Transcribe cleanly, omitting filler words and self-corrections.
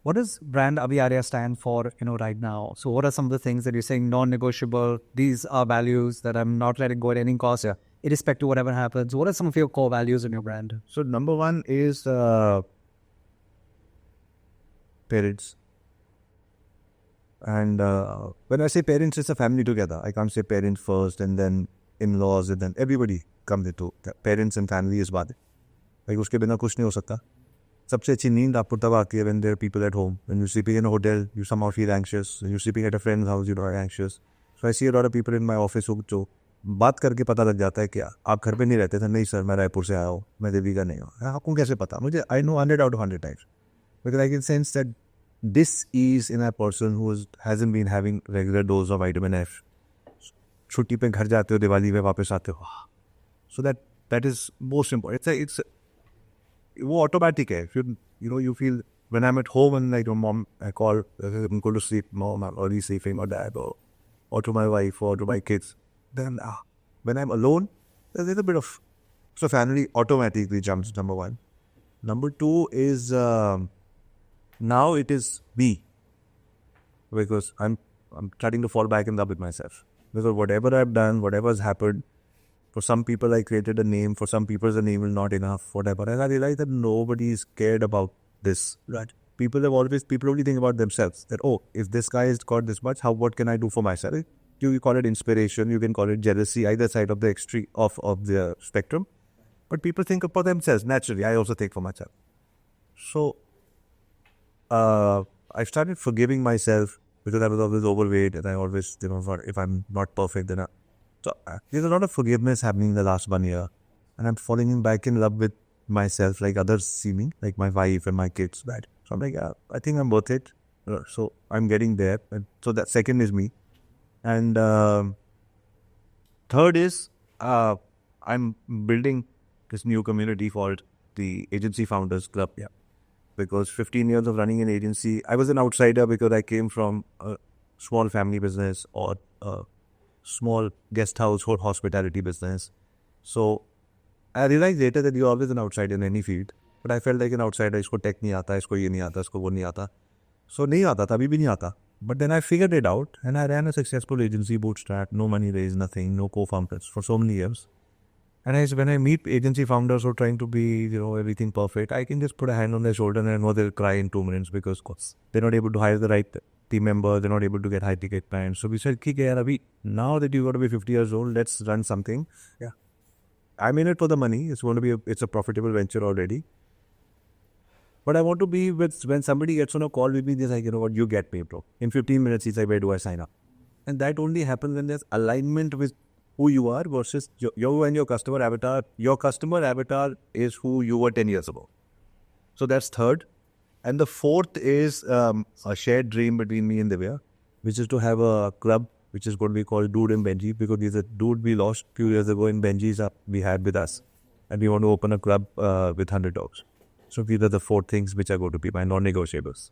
What does brand Abhi Arya stand for, right now? So what are some of the things that you're saying non-negotiable? These are values that I'm not letting go at any cost, irrespective of whatever happens. What are some of your core values in your brand? So number one is parents. And when I say parents, it's a family together. I can't say parents first and then in-laws and then everybody comes into parents and family is बात है. Like उसके बिना कुछ नहीं हो सकता. सबसे अच्छी नींद आपको तब आती है when there are people at home. When you're sleeping in a hotel, you somehow feel anxious. When you're sleeping at a friend's house, you're anxious. So I see a lot of people in my office who जो बात करके पता लग जाता है कि आप घर पे नहीं रहते थे. नहीं सर, मैं रायपुर से आया हूँ, मैं दिल्ली का नहीं हूँ. आपको कैसे पता? मुझे I know 100 out of 100 times. Because I can sense that this is in a person who hasn't been having regular dose of vitamin F. छुट्टी पे घर जाते हो, दिवाली में वापस आते हो. So that is most important. It's वो automatic है. You feel when I'm at home and like mom, I call, I'm going to sleep, mom, I'm already sleeping, or dad, or to my wife, or to my kids. Then when I'm alone, there's a bit of, so family automatically jumps number one. Number two is now it is me, because I'm starting to fall back in love with myself. Because whatever I've done, whatever has happened, for some people I created a name, for some people the name is not enough, whatever. And I realized that nobody is cared about this. Right. People only think about themselves. That, oh, if this guy has got this much, what can I do for myself? You call it inspiration, you can call it jealousy, either side of the extreme of the spectrum. But people think about themselves naturally. I also think for myself. So I started forgiving myself because I was always overweight and I always, if I'm not perfect, then so there's a lot of forgiveness happening in the last 1 year, and I'm falling back in love with myself, like others see me, like my wife and my kids. Right. So I'm like, I think I'm worth it. So I'm getting there. And so that second is me, and third is I'm building this new community called the Agency Founders Club. Yeah. Because 15 years of running an agency, I was an outsider because I came from a small family business or a small guest house or hospitality business. So I realized later that you're always an outsider in any field. But I felt like an outsider. Isko tech nahi aata, isko ye nahi aata, isko wo nahi aata. So nahi aata tha, abhi bhi nahi aata. But then I figured it out and I ran a successful agency, bootstrap, no money raised, nothing, no co-founders for so many years. And when I meet agency founders who are trying to be, everything perfect, I can just put a hand on their shoulder and I know they'll cry in 2 minutes because they're not able to hire the right team member, they're not able to get high ticket clients. So we said, Abhi, now that you've got to be 50 years old, let's run something. Yeah. I'm in it for the money. It's a profitable venture already. But I want to be when somebody gets on a call with me, they're like, you get me, bro. In 15 minutes, he's like, where do I sign up? And that only happens when there's alignment with who you are versus you and your customer avatar. Your customer avatar is who you were 10 years ago. So that's third. And the fourth is a shared dream between me and Divya, which is to have a club, which is going to be called Dude and Benji, because there's a dude we lost a few years ago in Benji's we had with us. And we want to open a club with 100 dogs. So these are the four things which are going to be my non-negotiables.